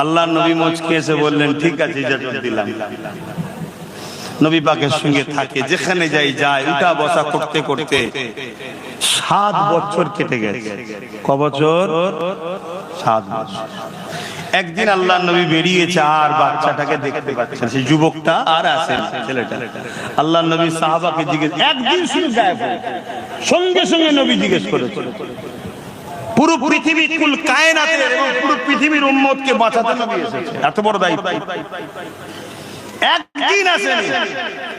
আল্লাহর নবী মুচকে এসে বললেন, ঠিক আছে, ইজাজত দিলাম। নবী পাকের সঙ্গে থাকে, যেখানে যায়, উঠা বসা করতে করতে 7 বছর কেটে গেছে। ক বছর? 7 বছর। একদিন আল্লাহর নবী বেরিয়েছে, আর বাচ্চাটাকে দেখতে পাচ্ছেন, সেই যুবকটা আর আছে ছেলেটা। আল্লাহর নবী সাহাবাকে জিজ্ঞেস, একদিন শুধু গায়েব হয়ে, সঙ্গে সঙ্গে নবী জিজ্ঞেস করেছেন, পুরো পৃথিবী, কুল কায়নাতের এবং পুরো পৃথিবীর উম্মতকে বাঁচাতে নবী এসেছে, এত বড় দায়িত্ব। একদিন আসেনি।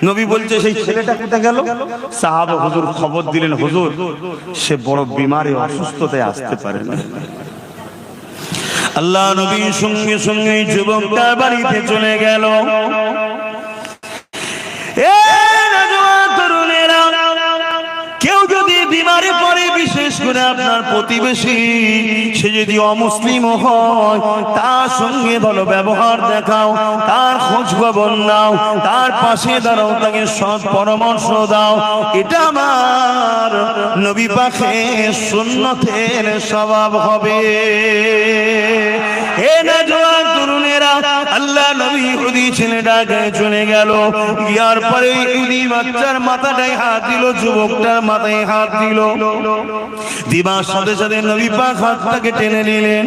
নবী বলছে, সেই ছেলেটা কোথায় গেল? সাহাবা হুজুর খবর দিলেন, হুজুর সে বড় বিমারে, অসুস্থতায় আসতে পারে না। আল্লাহ নবী সঙ্গে সঙ্গে যুবকটা বাড়িতে চলে গেল। কেউ যদি বিমারে পড়ে, বিশেষ বিশেষ করে আপনার প্রতিবেশী সে যদি অমুসলিম হয় তার সঙ্গে ভালো ব্যবহার দেখাও, তার খোঁজ খবর নাও, তার পাশে দাঁড়াও, তাকে সৎ পরামর্শ দাও। এটা আমার নবী পাকের সুন্নতের স্বভাব হবে। হে নওজোয়ান তরুণেরা, আল্লাহ নবী ইহুদি ছেলেটাকে চলে গেল, ইয়ার পরে ইহুদি বাচ্চার মাথাটায় হাত দিল, যুবকটার মাথায় হাত দিল। দিবার সাথে সাথে নবী পাক হাতটাকে টেনে নিলেন,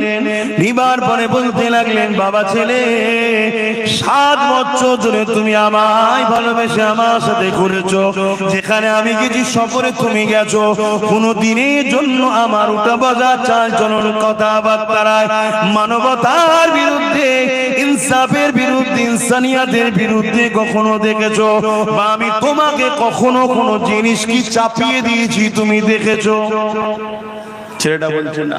নিবার পরে বলতে লাগলেন, বাবা ছেলে, 7 বছর ধরে তুমি আমায় ভালোবেসে আমার সাথে ঘুরেছো, যেখানে আমি গেছি সফরে তুমি গেছো, কোনো দিনের জন্য আমার উঠা বাজা চাল চলন কথাবার্তায় মানবতার বিরুদ্ধে, ইনসাফের বিরুদ্ধে, ইনসানিয়াতের বিরুদ্ধে কখনো দেখেছো? বা আমি তোমাকে কখনো কোনো জিনিস কি চাপিয়ে দিয়েছি তুমি দেখেছো? ছেলেটা বলছে না।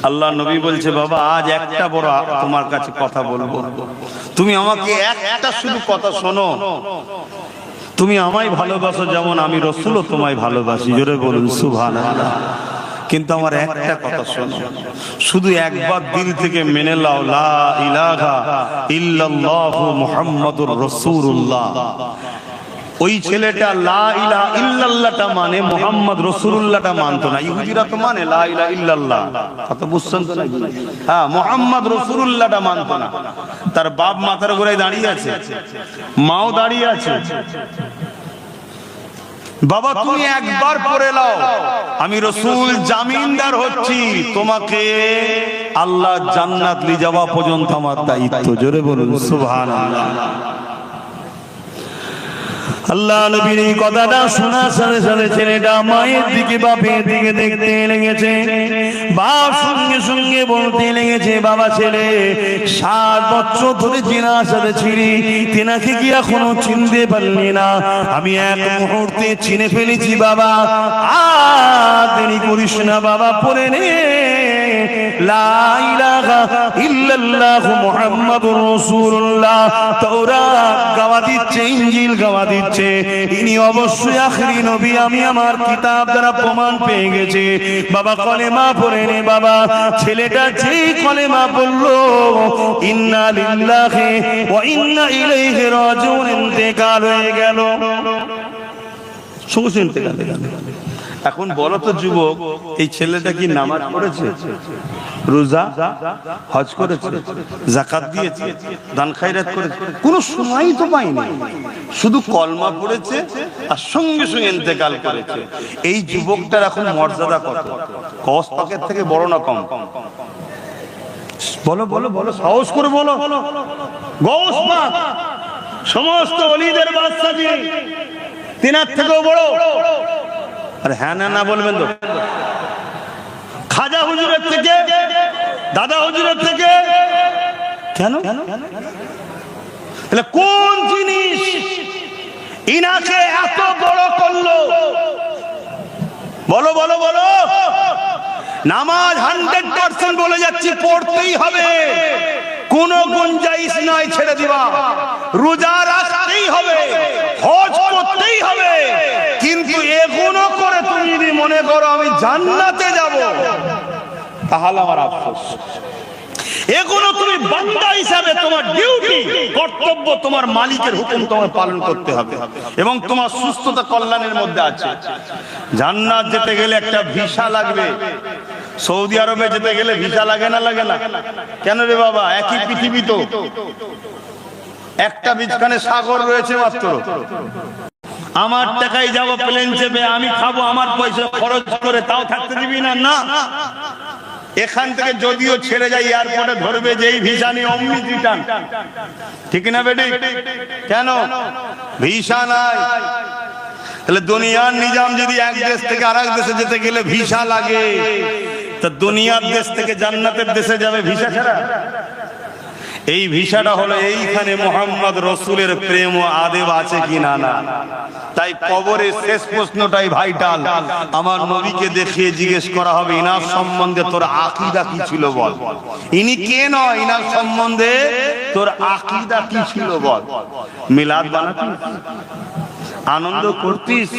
আল্লাহ নবী বলছে, বাবা আজ একটা বড় তোমার কাছে কথা বলবো, তুমি আমাকে একটা শুধু কথা শোনো। তুমি আমায় ভালোবাসো যেমন আমি রাসূলও তোমায় ভালোবাসি, জোরে বলুন সুবহানাল্লাহ। কিন্তু আমার একটা কথা শোনো, শুধু একবার দিল থেকে মেনে নাও, লা ইলাহা ইল্লাল্লাহু মুহাম্মাদুর রাসূলুল্লাহ। ওই ছেলেটা লা ইলাহা ইল্লাল্লাহটা মানে মুহাম্মদ রাসূলুল্লাহটা মানতো না। ইহুদিরা তো মানে লা ইলাহা ইল্লাল্লাহ, কথা বুঝছেন তো নাকি? হ্যাঁ, মুহাম্মদ রাসূলুল্লাহটা মানতো না। তার বাপ মাথার উপরে দাঁড়িয়ে আছে, মাও দাঁড়িয়ে আছে। বাবা তুমি একবার পড়ে নাও, আমি রাসূল জামিনদার হচ্ছি, তোমাকে আল্লাহ জান্নাত নিয়ে যাওয়া পর্যন্ত আমার দায়িত্ব। জোরে বলুন সুবহানাল্লাহ। আল্লাহ নবীর এই কথাটা শোনার সাথে সাথে ছেলেটা মায়ের দিকে বাপের দিকে দেখতে লেগেছে। বাপ সঙ্গে সঙ্গে বলতে লেগেছে, বাবা ছেলে, 7 বছর ধরে জিনার সাথে ছিলি, তেনাকে কি এখনো চিনতে পারলি না? আমি এক মুহূর্তে চিনে ফেলেছি বাবা, আর দেরি করিস না বাবা, পড়ে নে লা ইলাহা ইল্লাল্লাহু মুহাম্মাদুর রাসূলুল্লাহ। তাওরাত গাওয়া দিচ্ছে, ইনজিল গাওয়া দিচ্ছে, ইনি অবশ্যই আখেরি নবী, আমি আমার কিতাব দ্বারা প্রমাণ পেয়ে গেছি। বাবা কলেমা পড়ে নে বাবা। ছেলেটা যেই কলেমা পড়লো, ইন্না লিল্লাহি ওয়া ইন্না ইলাইহি রাজিউন, ইন্তেকাল হয়ে গেল। সঙ্গে ইন্তেকাল হয়ে গেল। এখন বলো তো যুবক, এই ছেলেটা কি নামাজ পড়েছে, রোজা হজ করেছে, যাকাত দিয়েছে, দান খায়রাত করেছে? কোনো সময়ই তো পাইনি, শুধু কলমা পড়েছে আর সঙ্গে সঙ্গে ইন্তেকাল করেছে। এই যুবকটার এখন মর্যাদা কত? কস পাকের থেকে বড় না কম? বলো বলো বলো, সাহস করে বলো। গৌস পাক সমস্ত ওলিদের বাদশা যিনি, তিনার থেকেও বড়। আরে হ্যাঁ না না বলবেন তো? খাজা হুজুরের থেকে, দাদা হুজুরের থেকে, কেন? তাহলে কোন জিনিস ইনাকে এত বড় করলো? বলো বলো বলো। নামাজ 100% বলে যাচ্ছি, পড়তেই হবে, কোনো গুঞ্জাইশ নাই ছেড়ে দিবা। রোজা রাখতেই হবে, হজ করতেই হবে, কিন্তু এগুলো করে তুমি যদি মনে করো আমি জান্নাতে যাব, তাহলে আমার আফসোস। এগুলো তুমি বান্দা হিসাবে তোমার ডিউটি, কর্তব্য, তোমার মালিকের হুকুম তোমার পালন করতে হবে, এবং তোমার সুস্থতা কল্যাণের মধ্যে আছে। জান্নাত যেতে গেলে একটা ভিসা লাগবে। সৌদি আরবে যেতে গেলে ভিসা লাগে না? লাগে না? কেন রে বাবা? একই পৃথিবী তো, একটা বিছখানে সাগর রয়েছে মাত্র। আমার টাকায় যাব প্লেন চেপে, আমি খাবো আমার পয়সা খরচ করে, তাও থাকতে দিবি না? না। এখান থেকে যদিও ছেড়ে যাই, এয়ারপোর্টে ধরবে যেই ভিসা নিয়ে অমনি রিটার্ন, ঠিক না বেটি? কেন? ভিসা নাই। তাহলে দুনিয়ার নিজাম যদি এক দেশ থেকে আরেক দেশে যেতে গেলে ভিসা লাগে, তা দুনিয়ার দেশ থেকে জান্নাতের দেশে যাবে ভিসা ছাড়া? এই ভিসাটা হলো এইখানে মুহাম্মদ রাসূলের প্রেম ও আদেব আছে কি না? না। তাই কবরের শেষ প্রশ্নটাই ভাইটাল। আমার নবীকে দেখিয়ে জিজ্ঞেস করা হবে, ইনার সম্বন্ধে তোর আকীদা কি ছিল বল। ইনি কে নয়, ইনার সম্বন্ধে তোর আকীদা কি ছিল বল। মিলাদ বানাতিস, আনন্দ করতিস,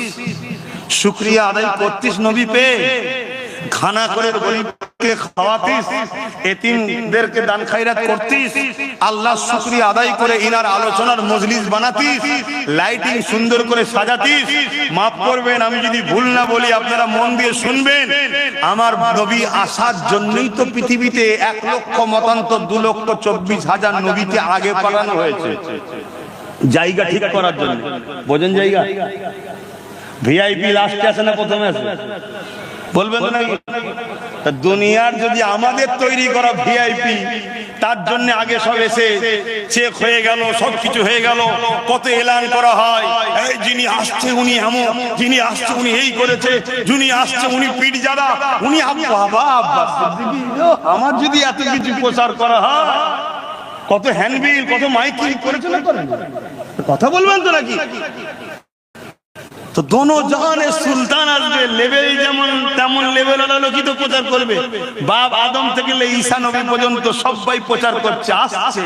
শুকরিয়া আদায় করতিস নবী পেয়ে, খানা করে গরিবকে খাওয়াতিস, এতিমদেরকে দান খায়রাত করতিস, আল্লাহ শুকরিয়া আদায় করে ইনার আলোচনার মজলিস বানাতিস, লাইটিং সুন্দর করে সাজাতিস। মাফ করবেন আমি যদি ভুল না বলি, আপনারা মন দিয়ে শুনবেন। আমার নবী আসার জন্যই তো পৃথিবীতে 1 লক্ষ মতান্তর 2,24,000 নবীকে আগে পাঠানো হয়েছে, জায়গা ঠিক করার জন্য। বোঝেন জায়গা? ভিআইপি লাস্টে আসে না প্রথমে আসে? বলবেন না? দুনিয়ার যদি আমাদের তৈরি করা ভিআইপি, তার জন্য আগে সব এসে চেক হয়ে গেল, সবকিছু হয়ে গেল, কত এলান করা হয়, এই যিনি আসছে উনি এমন, যিনি আসছে উনি এই করেছে, যিনি আসছে উনি পিঠ জাদা, উনি বাবা আব্বাস সিদ্দিকী। আমার যদি এত কিছু প্রচার করা হয়, কত হ্যান্ডবিল, কত মাইকিং করেছে না করেন? কথা বলবেন তো নাকি? তো দোনো জাহানের সুলতান আসবে, লেভেল যেমন তেমন লেভেল আলোকিত প্রচার করবে। বাপ আদম থেকে ঈসা নবী পর্যন্ত সবাই প্রচার করছে আসছে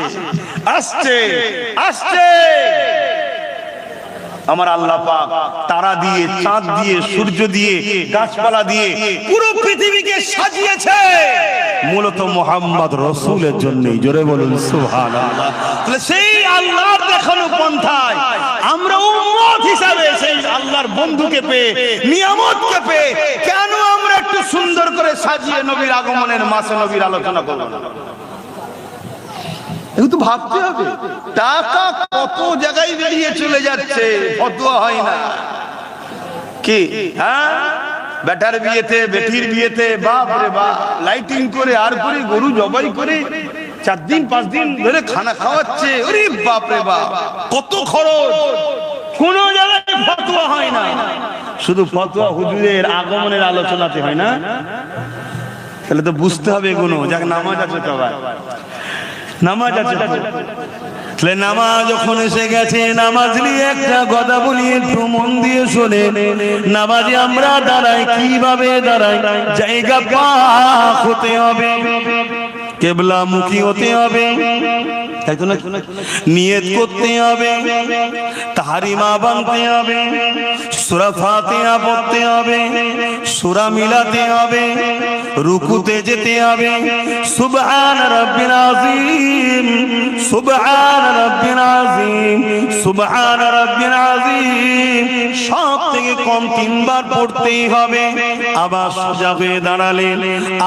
আসছে আসছে। আমার আল্লাহ পাক তারা দিয়ে, চাঁদ দিয়ে, সূর্য দিয়ে, গাছপালা দিয়ে পুরো পৃথিবীকে সাজিয়েছে মূলত মুহাম্মদ রাসূলের জন্যই। জোরে বলুন সুবহানাল্লাহ। তাহলে সেই আল্লাহর দেখানো পন্থায় আমরা উম্মত হিসাবে সেই আল্লাহর বন্ধুকে পেয়ে, নিয়ামতকে পেয়ে, কেন আমরা একটু সুন্দর করে সাজিয়ে নবীর আগমনের মাসে নবীর আলোচনা করব না? কিন্তু ভাবতে হবে, টাকা কত জায়গায় বেরিয়ে চলে যাচ্ছে, ফতোয়া হয় না কি? হ্যাঁ, বেটার বিয়েতে, বেটির বিয়েতে, বাপ রে বাপ, লাইটিং করে আর করে গরু জবাই করে 4 দিন 5 দিন ধরে খানা খাওয়াচ্ছে। ওরে বাপ রে বাপ, কত খরচ, কোন জায়গায় ফতোয়া হয় না। শুধু ফতোয়া হুজুরের আগমনের আলোচনাতে হয় না। তাহলে তো বুঝতে হবে এগুলো। যাক, নামাজ আছে তো, ভাই নামাজ আছে। তাহলে নামাজ যখন এসে গেছে, নামাজ নিয়ে একটা কথা বলি, একটু মন দিয়ে শোনে। নামাজে আমরা দাঁড়াই, কিভাবে দাঁড়াই? জায়গা পাক হতে হবে, কেবলা মুখী হতে হবে, তাই তো না? নিয়ত করতে হবে, তাহরিমা বানতে হবে, সূরা ফাতিহা পড়তে হবে, সূরা মিলাতে হবে, রুকুতে যেতে হবে। সুবহান রাব্বিল আযীম, সুবহান রাব্বিল আযীম, সুবহান রাব্বিল আযীম সব থেকে কম 3 বার পড়তেই হবে। আবার সোজা হয়ে দাঁড়ালেন,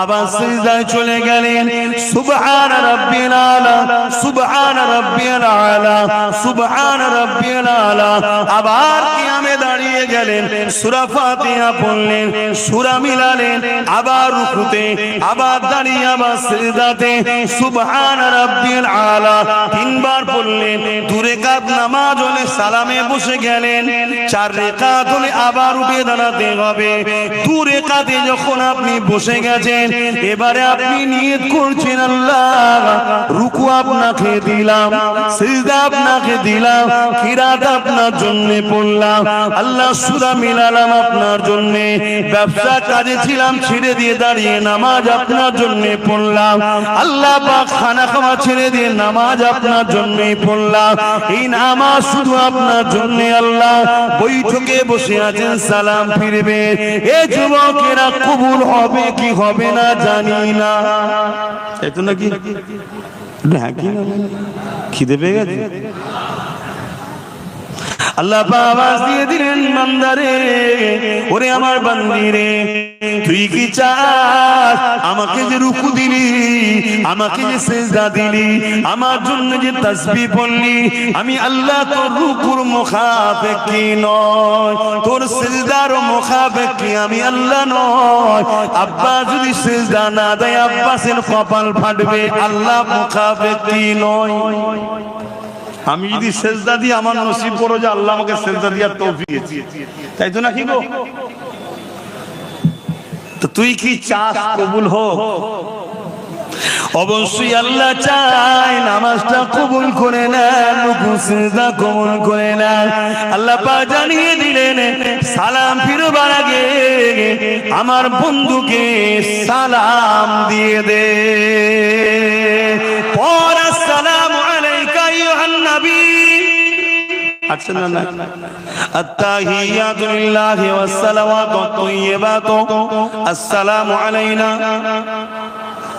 আবার সিজদায় চলে গেলেন, সুবহান রাব্বিল আলা, সুবহান রাব্বিল আলা, সুবহান রাব্বিল আলা। আবার কিয়ামে দাঁড়িয়ে গেলেন, সূরা ফাতিহা পড়লেন, সূরা মিলালেন, আবার রুকুতে, আবার দাঁড়িয়ে, আবার সিজদাতে, সুবহান রাব্বিল আলা 3 বার পড়লেন। 2 রাকাত নামাজ হলে সালামে বসে গেলেন, 4 রাকাত হলে আবার উঠে দাঁড়াতে হবে। 2 রাকাতে যখন আপনি বসে গেছেন, এবারে আপনি নিয়ত করছেন, আল্লাহ রুকু আপনাকে দিলাম, সিজদা আপনাকে দিলাম, কিরাত আপনার জন্য পড়লাম, আল্লাহ সূরা মিলালাম আপনার জন্য, ব্যবসা কাজে ছিলাম ছেড়ে দিয়ে দাঁড়িয়ে নামাজ আপনার জন্য পড়লাম, আল্লাহ পাক খানা খাওয়া ছেড়ে দিয়ে নামাজ আপনার জন্যই পড়লাম। এই নামাজ শুধু আপনার জন্য। আল্লাহ বৈঠকে বসে আছেন, সালাম ফিরবে। এ যুবকেরা কবুল হবে কি হবে না জানি না, তাই তো নাকি? হ্যাঁ কি না, খিদে পেয়ে গেছে। আল্লাহ আওয়াজ দিয়ে দিলেন, বান্দারে, ওরে আমার বান্দি রে, তুই কি চাস আমাকে যে রুকু দিলি, আমাকে যে সিজদা দিলি, আমার জন্য যে তাসবিহ পড়লি, আমি আল্লাহ তোর রুকুর মুখাপেক্ষী নয়, তোর সিজদার মুখাপেক্ষী আমি আল্লাহ নয়। আব্বা যদি সিজদা না দেয়, আব্বাসের কপাল ফাটবে, আল্লাহ মুখাপেক্ষী নয়। আমি যদি সেজদা দিই, আমার নসিব করো যে আল্লাহ আমাকে সেজদা দেওয়ার তৌফিক দিয়েছে, তাই তো নাকি গো? তো তুই কি চাস কবুল হোক? অবশ্যই আল্লাহ চায় নামাজটা কবুল করে নেন, রুকু সিজদা কবুল করে নেন। আল্লাহ পাক জানিয়ে দিলেন, সালাম ফিরবার আগে আমার বন্ধুকে সালাম দিয়ে দে। পর আসসালামু আলাইকা আইয়ুহান নবী। আচ্ছা না, التحيات لله والصلوات الطيبات السلام علينا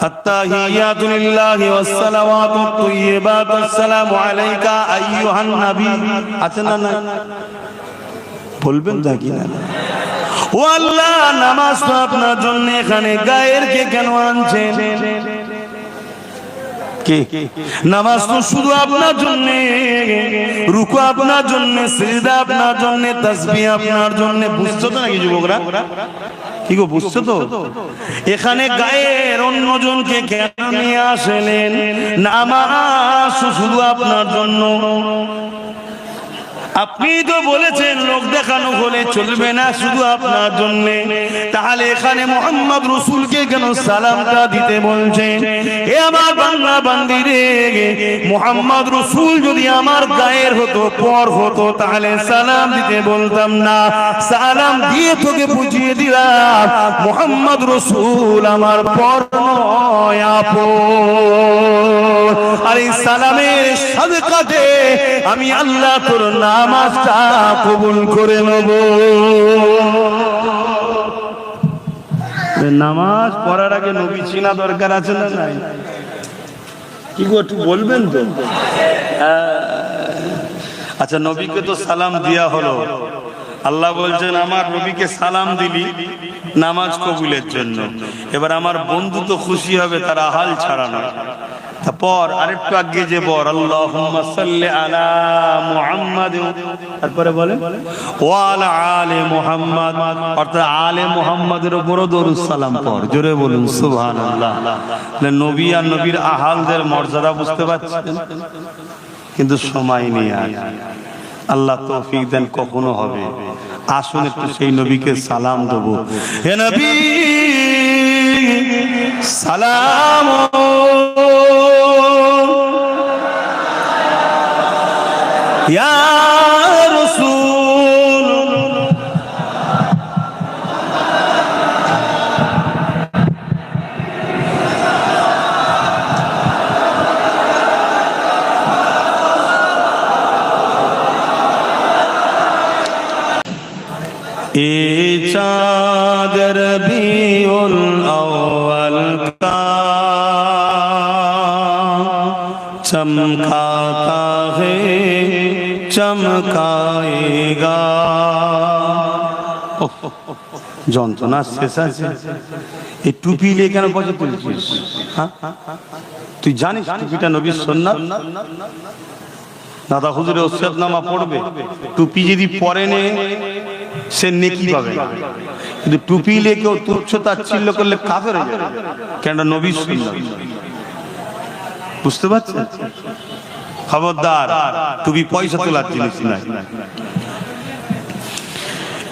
التحيات لله والصلوات الطيبات السلام عليك أيها النبي আছেন না বলবেন নাকি না ও আল্লাহ নামাজ তো আপনার জন্য এখানে গায়ের কে কেন আনছেন কে নামাজ তো শুধু আপনার জন্য রুকু আপনার জন্য সিজদা আপনার জন্য তাসবিহ আপনার জন্য বুঝছো তো নাকি যুবকরা কি গো বুঝছো তো এখানে গায়ের অন্যজনকে কেন নিয়ে আসলেন নামাজ শুধু আপনার জন্য আপনি তো বলেছেন লোক দেখানো হলে চলবে না শুধু আপনার জন্য তাহলে এখানে মোহাম্মদ রাসূলকে কেন সালামটা দিতে বলছেন এ আমার বাংলা বান্দিরে মোহাম্মদ রাসূল যদি আমার গায়ের হতো পর হতো তাহলে সালাম দিতে বলতাম না সালাম দিয়ে তোকে বুঝিয়ে দিলাম মোহাম্মদ রাসূল আমার পর নয় আপন আর এই সালামের সাদকাতে আমি আল্লাহ তোর নামাজটা কবুল করে নেব নামাজ পড়ার আগে নবী চিনা দরকার আছে না নাই কি গো একটু বলবেন তো আচ্ছা নবীকে তো সালাম দেয়া হলো আল্লাহ বলছেন আমার নবীকে সালাম দিলি নামাজ কবুলের জন্য এবার আমার বন্ধু তো খুশি হবে তার হাল ছাড়ানো তারপর আরেকটু আগে যে বল আল্লাহুম্মা সাল্লি আলা মুহাম্মাদ তারপরে বলে ওয়া আলা আলি মুহাম্মাদ অর্থাৎ আলে মুহাম্মাদের উপর দরুদ সালাম পড় জোরে বলুন সুবহানাল্লাহ নবী আর নবীর আহালদের মর্যাদা বুঝতে পারছেন কিন্তু সময় নেই আল্লাহ তৌফিক দেন কখনো হবে আসুন একটু সেই নবীকে সালাম দেব হে নবী সালাম ইয়া রাসূল এ চাঁদ রবিউল আউয়াল কা চমকাতা है চমকাएगा যন্ত্রণা শেষ আছে এই টুপি নিয়ে কেন বসে তুলছিস তুই জানিস টুপিটা নবীর সুন্নাত দাদা হুজুরে ওসিয়তনামা পড়বে টুপি যদি পরে নে সে নেকি পাবে কিন্তু টুপি নিয়ে কেউ তুচ্ছ তাচ্ছিল্য করলে কাফের হয়ে যাবে কেন নবীর সুন্নাত বুঝতে পারছেন খবরদার টুপি পয়সা তোলার জিনিস নাই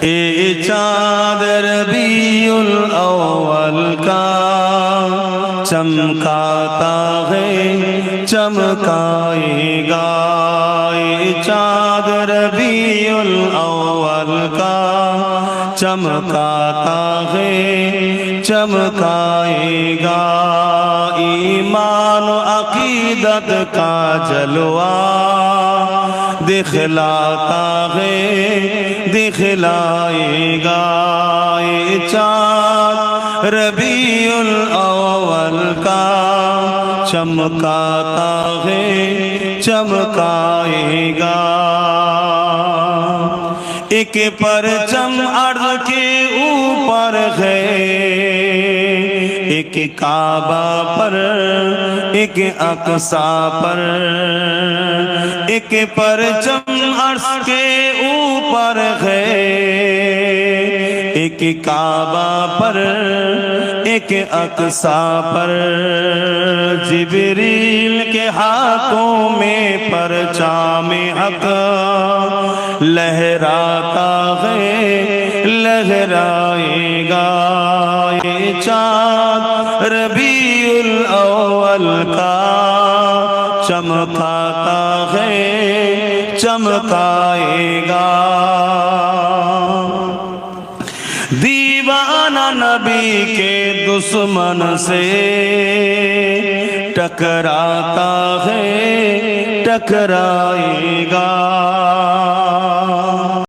এ চাঁদ রবিউল আউয়াল কা চমকাতা है চমকাएगा এ চাঁদ রবিউল আউয়াল কা চমকাতা है चमकाएगा ईमान अकीदत का जलवा दिखलाता है दिखलाएगा ये चाँद रबीउल अव्वल का चमकाता है चमकाएगा एक परचम अर्ज के ऊपर है एक काबा पर एक अक्सा पर एक परचम अर्श के ऊपर है एक काबा पर एक अक्सा पर जिब्रील के हाथों में परचाम हक लहराता है लहराएगा ये चाँद रबीउल अव्वल का चमकाता है चमकाएगा दीवाना नबी के दुश्मन से टकराता है टकराएगा